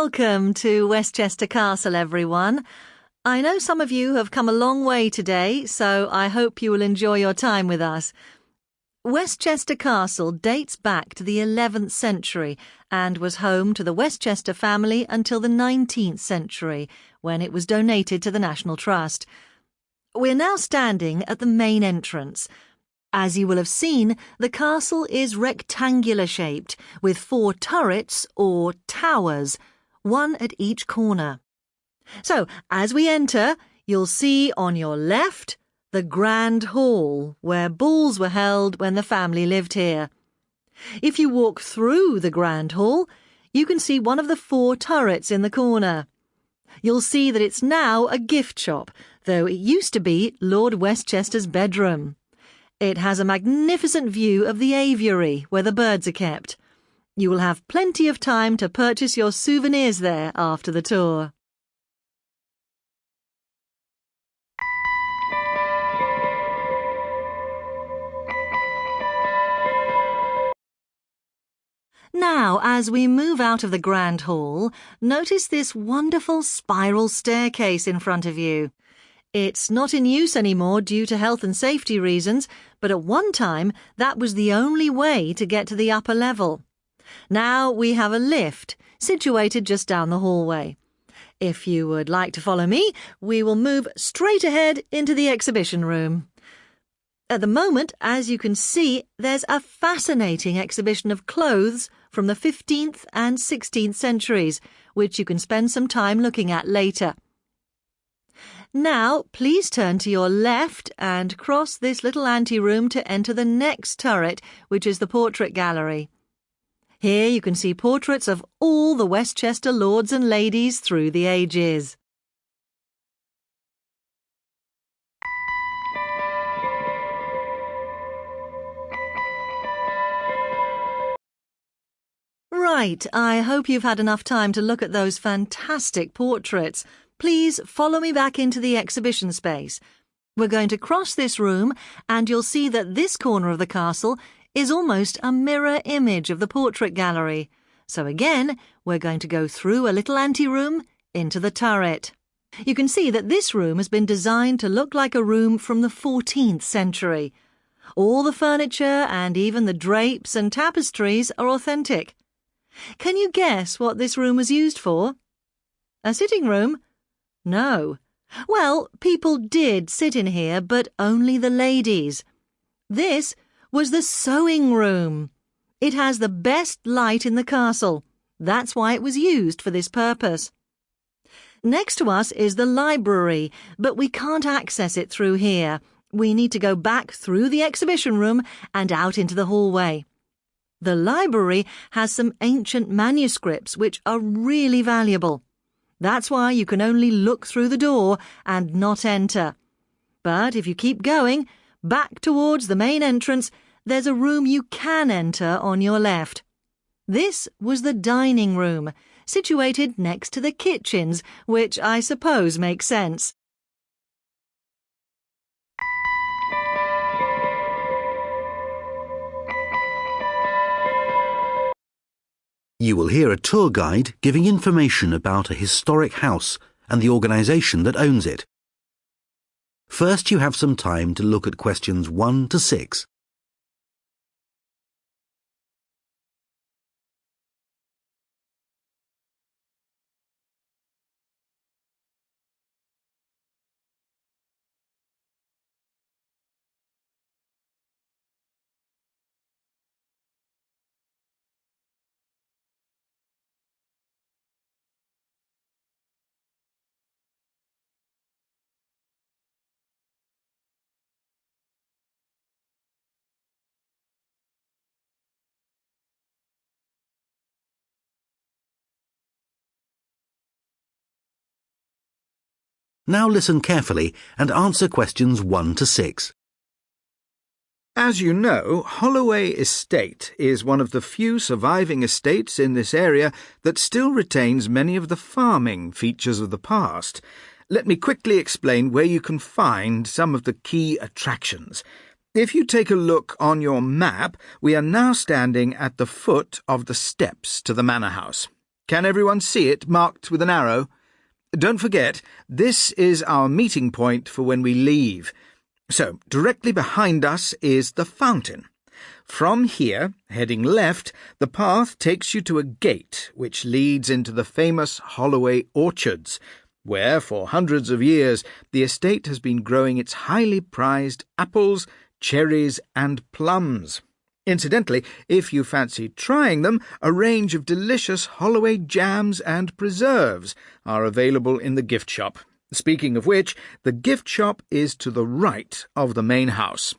Welcome to Westchester Castle, everyone. I know some of you have come a long way today, so I hope you will enjoy your time with us. Westchester Castle dates back to the 11th century and was home to the Westchester family until the 19th century, when it was donated to the National Trust. We're now standing at the main entrance. As you will have seen, the castle is rectangular-shaped, with 4 turrets, or towers, one at each corner. So, as we enter, you'll see on your left the Grand Hall, where balls were held when the family lived here. If you walk through the Grand Hall, you can see one of the 4 turrets in the corner. You'll see that it's now a gift shop, though it used to be Lord Westchester's bedroom. It has a magnificent view of the aviary, where the birds are kept. You will have plenty of time to purchase your souvenirs there after the tour. Now, as we move out of the Grand Hall, notice this wonderful spiral staircase in front of you. It's not in use anymore due to health and safety reasons, but at one time that was the only way to get to the upper level. Now we have a lift situated just down the hallway. If you would like to follow me, we will move straight ahead into the exhibition room. At the moment, as you can see, there's a fascinating exhibition of clothes from the 15th and 16th centuries, which you can spend some time looking at later. Now, please turn to your left and cross this little anteroom to enter the next turret, which is the portrait gallery. Here you can see portraits of all the Westchester lords and ladies through the ages. Right, I hope you've had enough time to look at those fantastic portraits. Please follow me back into the exhibition space. We're going to cross this room and you'll see that this corner of the castle is almost a mirror image of the portrait gallery. So again, we're going to go through a little anteroom into the turret. You can see that this room has been designed to look like a room from the 14th century. All the furniture and even the drapes and tapestries are authentic. Can you guess what this room was used for? A sitting room? No. Well, people did sit in here, but only the ladies. This was the sewing room. It has the best light in the castle. That's why it was used for this purpose. Next to us is the library, but we can't access it through here. We need to go back through the exhibition room and out into the hallway. The library has some ancient manuscripts which are really valuable. That's why you can only look through the door and not enter. But if you keep going, back towards the main entrance, there's a room you can enter on your left. This was the dining room, situated next to the kitchens, which I suppose makes sense. You will hear a tour guide giving information about a historic house and the organisation that owns it. First, you have some time to look at questions 1 to 6. Now listen carefully and answer questions 1 to 6. As you know, Holloway Estate is one of the few surviving estates in this area that still retains many of the farming features of the past. Let me quickly explain where you can find some of the key attractions. If you take a look on your map, we are now standing at the foot of the steps to the manor house. Can everyone see it marked with an arrow? Don't forget, this is our meeting point for when we leave. So, directly behind us is the fountain. From here, heading left, the path takes you to a gate which leads into the famous Holloway orchards, where for hundreds of years the estate has been growing its highly prized apples, cherries and plums. Incidentally, if you fancy trying them, a range of delicious Holloway jams and preserves are available in the gift shop. Speaking of which, the gift shop is to the right of the main house.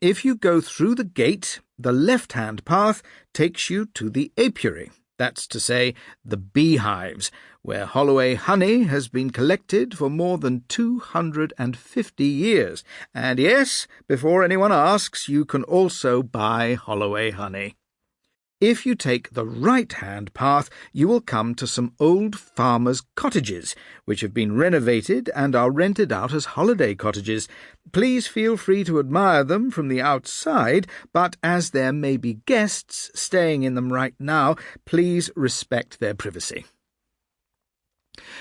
If you go through the gate, the left-hand path takes you to the apiary, that's to say, the beehives, where Holloway honey has been collected for more than 250 years. And yes, before anyone asks, you can also buy Holloway honey. If you take the right-hand path, you will come to some old farmers' cottages, which have been renovated and are rented out as holiday cottages. Please feel free to admire them from the outside, but as there may be guests staying in them right now, please respect their privacy.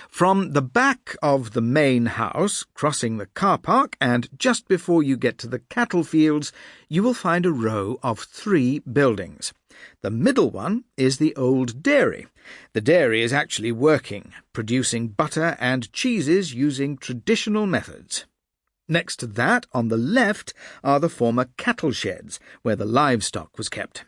From the back of the main house, crossing the car park, and just before you get to the cattle fields, you will find a row of 3 buildings. The middle one is the old dairy. The dairy is actually working, producing butter and cheeses using traditional methods. Next to that, on the left, are the former cattle sheds, where the livestock was kept.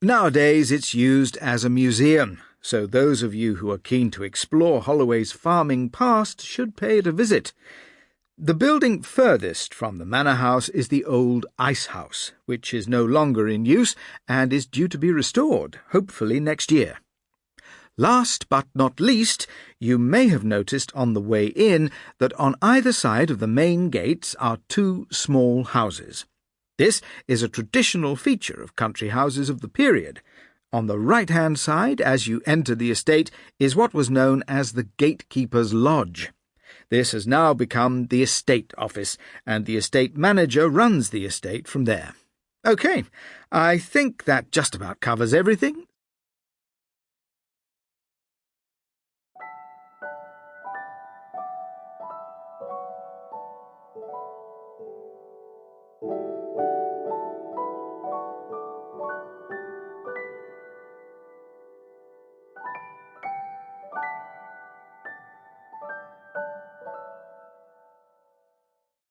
Nowadays it's used as a museum, so those of you who are keen to explore Holloway's farming past should pay it a visit. The building furthest from the manor house is the old ice house, which is no longer in use and is due to be restored, hopefully next year. Last but not least, you may have noticed on the way in that on either side of the main gates are 2 small houses. This is a traditional feature of country houses of the period. On the right-hand side, as you enter the estate, is what was known as the gatekeeper's lodge. This has now become the estate office, and the estate manager runs the estate from there. OK, I think that just about covers everything.